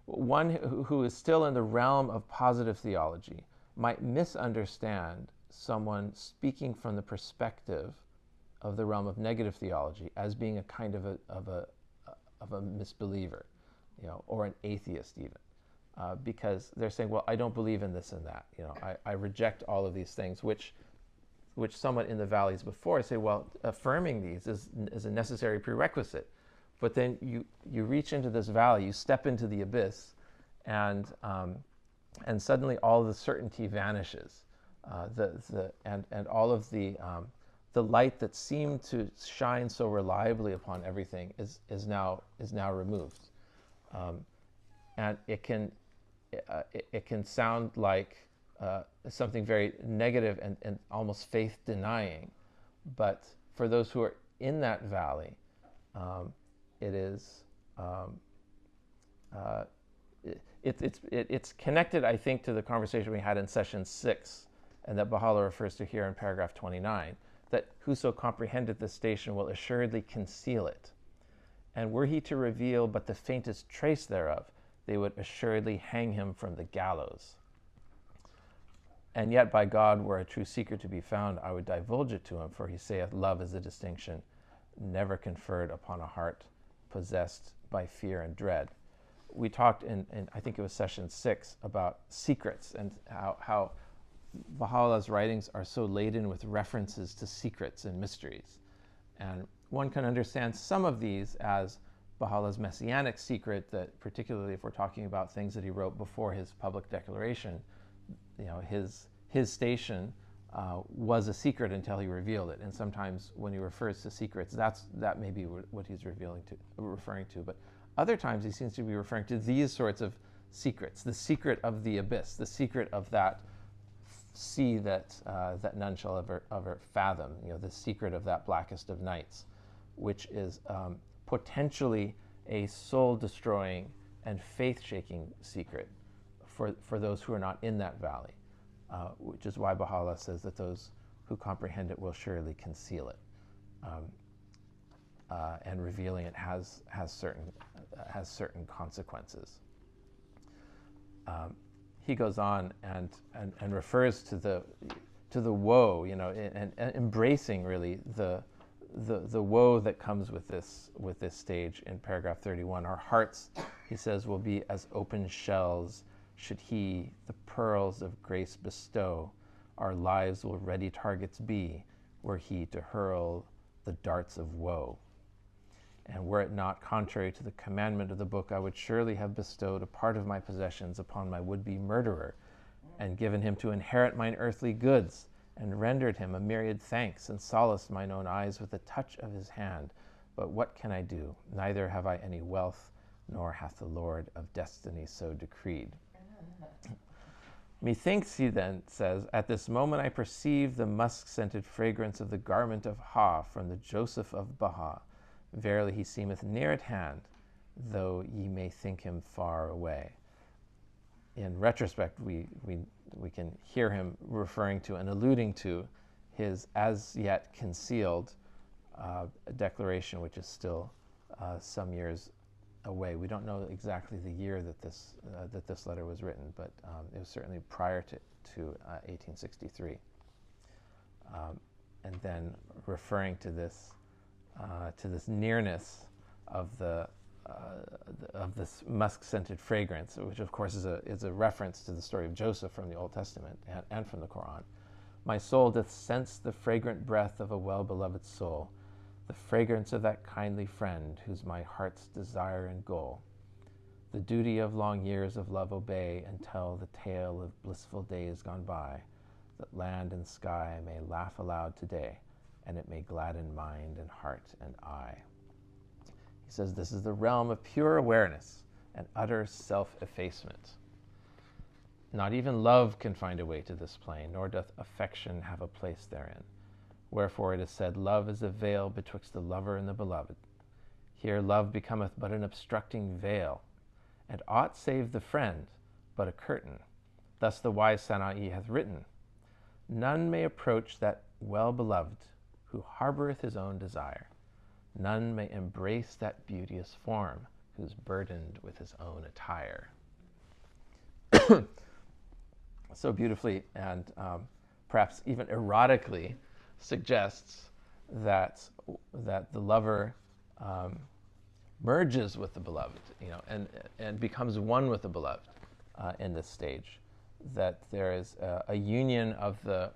one who is still in the realm of positive theology might misunderstand someone speaking from the perspective of the realm of negative theology as being a kind of a misbeliever, or an atheist even, because they're saying, well, I don't believe in this and that, I reject all of these things, which someone in the valleys before say, well, affirming these is a necessary prerequisite. But then you reach into this valley, you step into the abyss, and suddenly all the certainty vanishes, and all of the light that seemed to shine so reliably upon everything is now removed, and it can sound like something very negative and almost faith denying, but for those who are in that valley, it's connected, I think, to the conversation we had in session 6, and that Baha'u'llah refers to here in paragraph 29, that whoso comprehendeth this station will assuredly conceal it. And were he to reveal but the faintest trace thereof, they would assuredly hang him from the gallows. And yet by God, were a true secret to be found, I would divulge it to him, for he saith, love is a distinction never conferred upon a heart possessed by fear and dread. We talked in I think it was session 6 about secrets, and how Baha'u'llah's writings are so laden with references to secrets and mysteries. And one can understand some of these as Baha'u'llah's messianic secret, that particularly if we're talking about things that he wrote before his public declaration, his station was a secret until he revealed it. And sometimes when he refers to secrets, that may be what he's referring to. But other times he seems to be referring to these sorts of secrets, the secret of the abyss, the secret of that sea that none shall ever fathom, the secret of that blackest of nights, which is potentially a soul-destroying and faith-shaking secret for those who are not in that valley, which is why Baha'u'llah says that those who comprehend it will surely conceal it. And revealing it has certain consequences. He goes on and refers to the woe, and embracing really the woe that comes with this stage in paragraph 31. Our hearts, he says, will be as open shells should he the pearls of grace bestow. Our lives will ready targets be were he to hurl the darts of woe. And were it not contrary to the commandment of the book, I would surely have bestowed a part of my possessions upon my would-be murderer, and given him to inherit mine earthly goods, and rendered him a myriad thanks, and solaced mine own eyes with the touch of his hand. But what can I do? Neither have I any wealth, nor hath the Lord of destiny so decreed. Methinks, he then says, at this moment I perceive the musk-scented fragrance of the garment of Ha from the Joseph of Baha. Verily he seemeth near at hand, though ye may think him far away. In retrospect, we can hear him referring to and alluding to his as yet concealed declaration, which is still some years away. We don't know exactly the year that this letter was written, but it was certainly prior to 1863. And then referring to this nearness of this musk-scented fragrance, which of course is a reference to the story of Joseph from the Old Testament and from the Quran. My soul doth sense the fragrant breath of a well-beloved soul, the fragrance of that kindly friend who's my heart's desire and goal. The duty of long years of love obey and tell the tale of blissful days gone by, that land and sky may laugh aloud today, and it may gladden mind and heart and eye. He says this is the realm of pure awareness and utter self-effacement. Not even love can find a way to this plane, nor doth affection have a place therein. Wherefore it is said, love is a veil betwixt the lover and the beloved. Here love becometh but an obstructing veil, and aught save the friend but a curtain. Thus the wise Sana'i hath written, none may approach that well-beloved who harboreth his own desire. None may embrace that beauteous form who's burdened with his own attire. So beautifully and perhaps even erotically suggests that the lover merges with the beloved, and becomes one with the beloved in this stage. That there is a union of the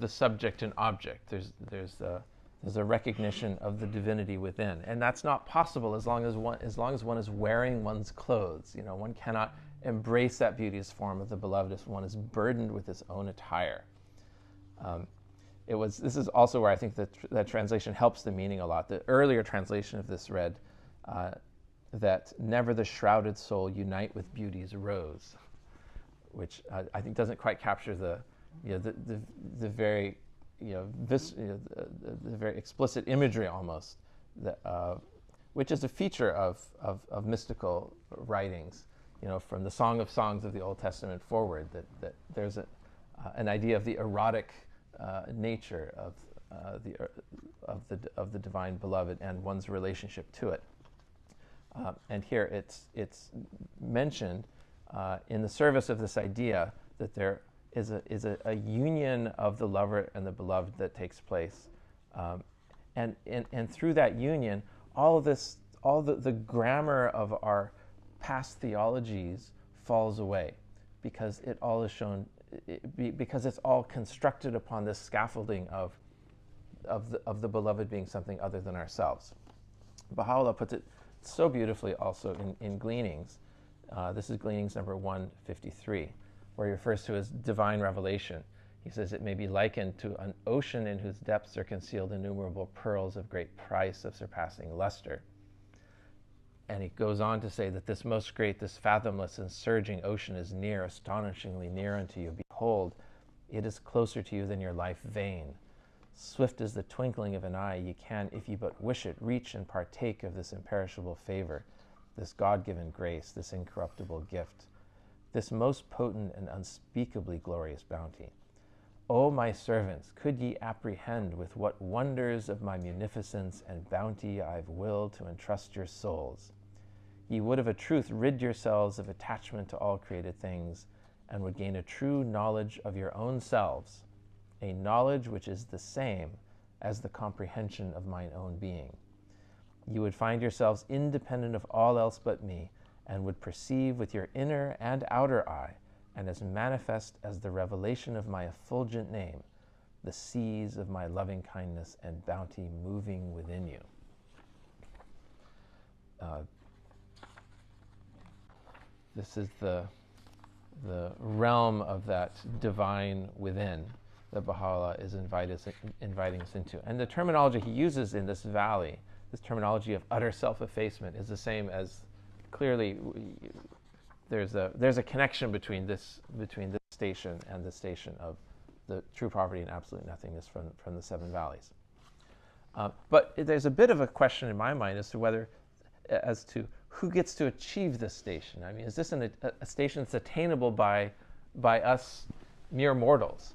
subject and object. There's a recognition of the divinity within, and that's not possible as long as one is wearing one's clothes. One cannot embrace that beauteous form of the beloved if one is burdened with his own attire. This is also where I think that translation helps the meaning a lot. The earlier translation of this read that never the shrouded soul unite with beauty's rose, which I think doesn't quite capture the very the very explicit imagery almost which is a feature of mystical writings, from the Song of Songs of the Old Testament forward, that there's an idea of the erotic nature of the divine beloved and one's relationship to it. And here it's mentioned in the service of this idea that there is a union of the lover and the beloved that takes place, and through that union, all the grammar of our past theologies falls away, because it all is shown, because it's all constructed upon this scaffolding of the beloved being something other than ourselves. Baha'u'llah puts it so beautifully also in Gleanings. This is Gleanings number 153, where he refers to his divine revelation. He says it may be likened to an ocean in whose depths are concealed innumerable pearls of great price, of surpassing luster. And he goes on to say that this most great, this fathomless and surging ocean is near, astonishingly near unto you. Behold, it is closer to you than your life vein. Swift as the twinkling of an eye, ye can, if ye but wish it, reach and partake of this imperishable favor, this God-given grace, this incorruptible gift, this most potent and unspeakably glorious bounty. O my servants, could ye apprehend with what wonders of my munificence and bounty I've willed to entrust your souls? Ye would of a truth rid yourselves of attachment to all created things, and would gain a true knowledge of your own selves, a knowledge which is the same as the comprehension of mine own being. You would find yourselves independent of all else but me, and would perceive with your inner and outer eye, and as manifest as the revelation of my effulgent name, the seas of my loving kindness and bounty moving within you. This is the realm of that divine within that Baha'u'llah is inviting us into. And the terminology he uses in this valley, this terminology of utter self-effacement, is the same as clearly there's a connection between this station and the station of the true poverty and absolute nothingness from the seven valleys. But there's a bit of a question in my mind as to who gets to achieve this station. I mean, is this a station that's attainable by us mere mortals?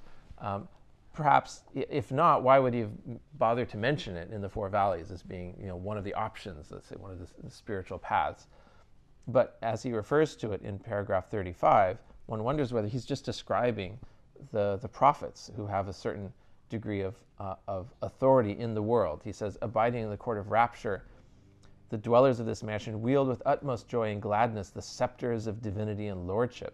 Perhaps, if not, why would he have bothered to mention it in the four valleys as being, one of the options, let's say, one of the spiritual paths? But as he refers to it in paragraph 35, one wonders whether he's just describing the prophets who have a certain degree of authority in the world. He says, abiding in the court of rapture, the dwellers of this mansion wield with utmost joy and gladness the scepters of divinity and lordship,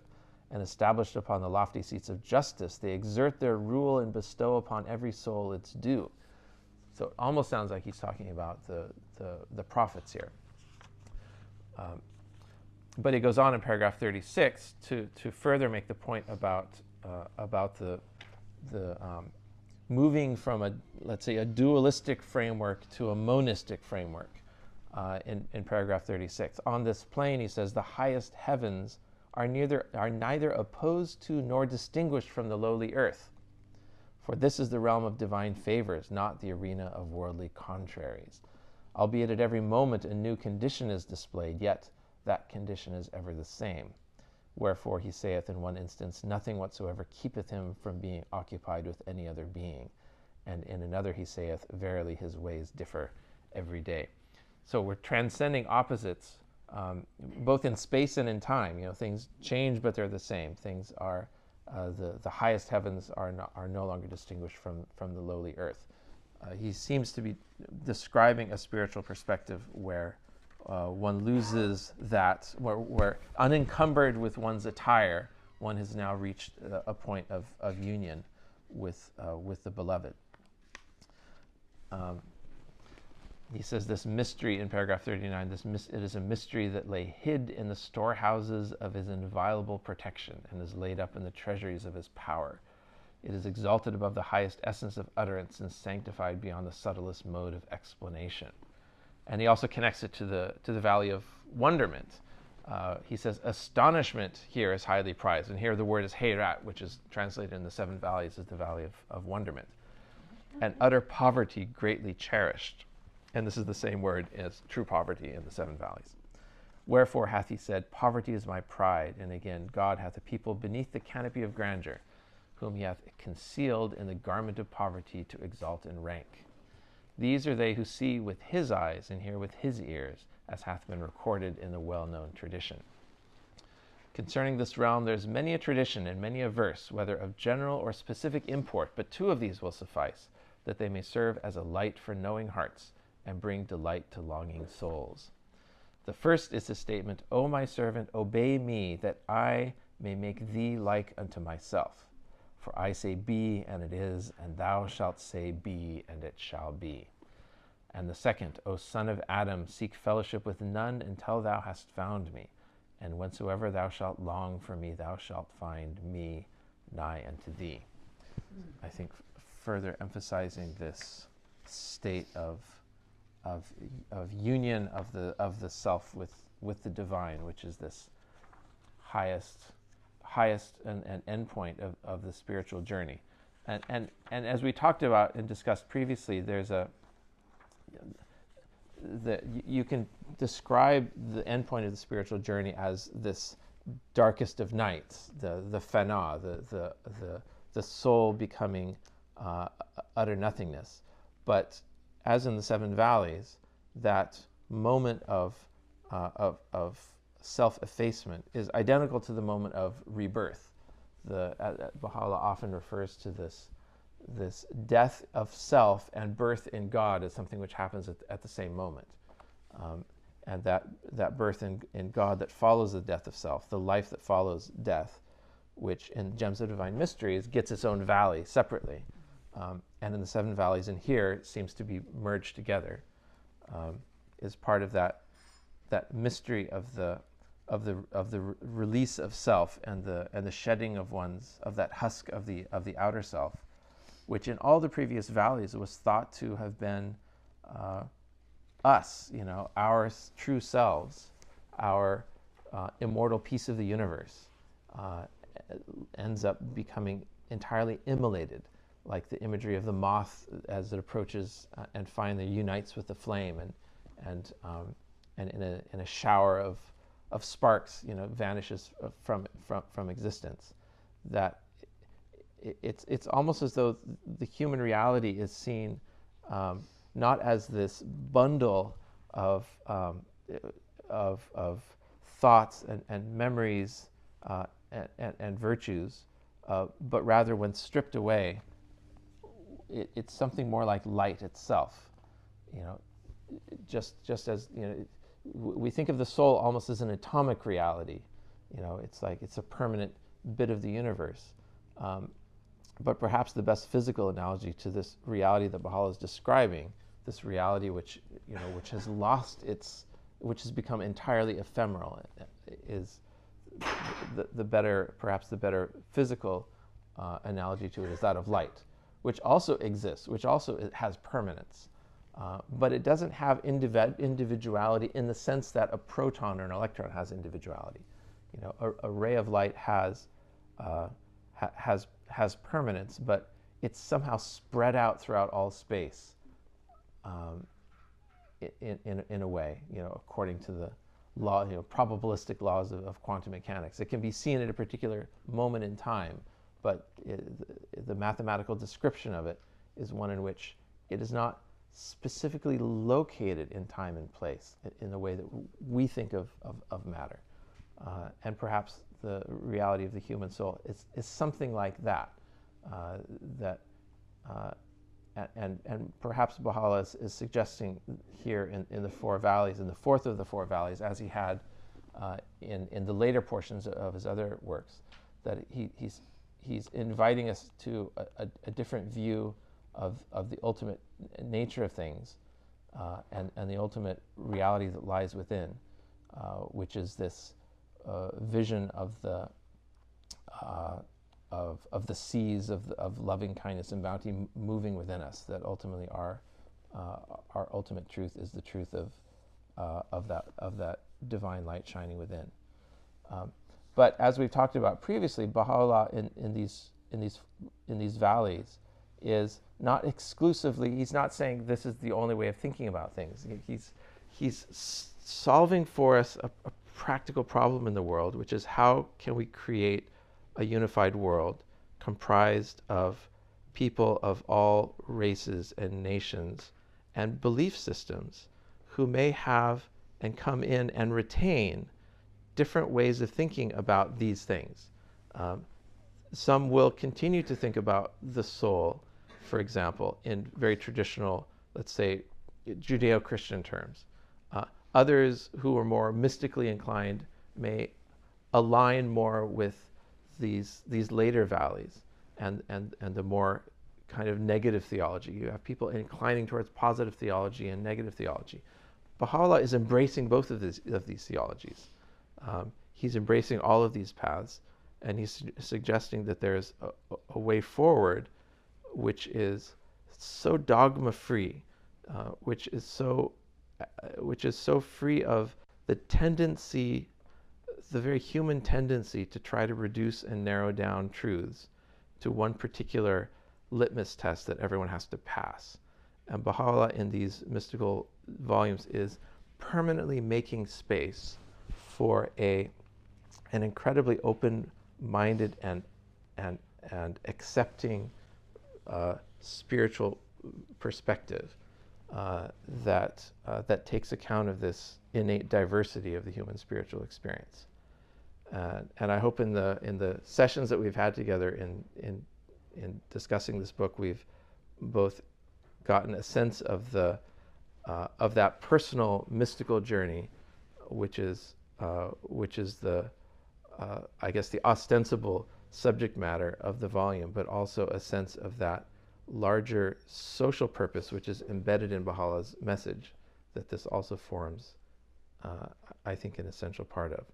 and established upon the lofty seats of justice, they exert their rule and bestow upon every soul its due. So it almost sounds like he's talking about the prophets here. But he goes on in paragraph 36 to further make the point about the moving from let's say a dualistic framework to a monistic framework. In paragraph 36, on this plane, he says, the highest heavens are neither opposed to nor distinguished from the lowly earth, for this is the realm of divine favors, not the arena of worldly contraries. Albeit at every moment a new condition is displayed, yet that condition is ever the same. Wherefore he saith in one instance, nothing whatsoever keepeth him from being occupied with any other being. And in another he saith, verily his ways differ every day. So we're transcending opposites, both in space and in time. Things change, but they're the same. Things are, the highest heavens are no longer distinguished from the lowly earth. He seems to be describing a spiritual perspective where one loses that, where unencumbered with one's attire, one has now reached a point of union with the beloved. He says this mystery in paragraph 39, it is a mystery that lay hid in the storehouses of his inviolable protection and is laid up in the treasuries of his power. It is exalted above the highest essence of utterance and sanctified beyond the subtlest mode of explanation. And he also connects it to the valley of wonderment. He says astonishment here is highly prized. And here the word is heirat, which is translated in the seven valleys as the valley of wonderment. And utter poverty greatly cherished. And this is the same word as true poverty in the seven valleys. Wherefore hath he said, poverty is my pride. And again, God hath a people beneath the canopy of grandeur, whom he hath concealed in the garment of poverty to exalt in rank. These are they who see with his eyes and hear with his ears, as hath been recorded in the well-known tradition. Concerning this realm there is many a tradition and many a verse, whether of general or specific import, but two of these will suffice, that they may serve as a light for knowing hearts, and bring delight to longing souls. The first is the statement, O my servant, obey me, that I may make thee like unto myself. For I say be, and it is, and thou shalt say be, and it shall be. And the second, O son of Adam, seek fellowship with none until thou hast found me. And whensoever thou shalt long for me, thou shalt find me nigh unto thee. I think further emphasizing this state of union of the self with the divine, which is this highest and end point of the spiritual journey. And as we talked about and discussed previously, there's you can describe the endpoint of the spiritual journey as this darkest of nights, the fana, the soul becoming utter nothingness. But as in the Seven Valleys, that moment of self-effacement is identical to the moment of rebirth. Baha'u'llah often refers to this death of self and birth in God as something which happens at the same moment. And that birth in God that follows the death of self, the life that follows death, which in Gems of Divine Mysteries gets its own valley separately. And in the Seven Valleys in here it seems to be merged together, is part of that mystery of the release of self and the shedding of that husk of the outer self, which in all the previous valleys was thought to have been us, our true selves, our immortal piece of the universe, ends up becoming entirely immolated, like the imagery of the moth as it approaches and finally unites with the flame, and in a shower of sparks, vanishes from existence. That it's almost as though the human reality is seen not as this bundle of thoughts and memories and virtues, but rather when stripped away, it's something more like light itself. Just as we think of the soul almost as an atomic reality. It's like it's a permanent bit of the universe. But perhaps the best physical analogy to this reality that Baha'u'llah is describing, this reality which has lost which has become entirely ephemeral, is perhaps the better physical analogy to it is that of light, which also exists, which also has permanence. But it doesn't have individuality in the sense that a proton or an electron has individuality. A ray of light has permanence, but it's somehow spread out throughout all space, in a way, according to the law, probabilistic laws of quantum mechanics. It can be seen at a particular moment in time, but the mathematical description of it is one in which it is not specifically located in time and place in the way that we think of matter. And perhaps the reality of the human soul is something like that. And perhaps Baha'u'llah is suggesting here in the Four Valleys, in the fourth of the Four Valleys, as he had in the later portions of his other works, that he's inviting us to a different view of the ultimate nature of things, and the ultimate reality that lies within, which is this vision of the seas of loving kindness and bounty moving within us. That ultimately our ultimate truth is the truth of that divine light shining within. But as we've talked about previously, Baha'u'llah in these valleys is not exclusively. He's not saying this is the only way of thinking about things. He's solving for us a practical problem in the world, which is how can we create a unified world comprised of people of all races and nations and belief systems who may have and come in and retain different ways of thinking about these things. Some will continue to think about the soul, for example, in very traditional, let's say, Judeo-Christian terms. Others who are more mystically inclined may align more with these later valleys and the more kind of negative theology. You have people inclining towards positive theology and negative theology. Baha'u'llah is embracing both of these theologies. He's embracing all of these paths, and he's suggesting that there's a way forward which is so dogma-free, which is so free of the tendency, the very human tendency to try to reduce and narrow down truths to one particular litmus test that everyone has to pass. And Baha'u'llah in these mystical volumes is permanently making space for an incredibly open-minded and accepting spiritual perspective that takes account of this innate diversity of the human spiritual experience. And I hope in the sessions that we've had together in discussing this book, we've both gotten a sense of that personal mystical journey, which is the I guess the ostensible subject matter of the volume, but also a sense of that larger social purpose, which is embedded in Baha'u'llah's message, that this also forms, I think, an essential part of.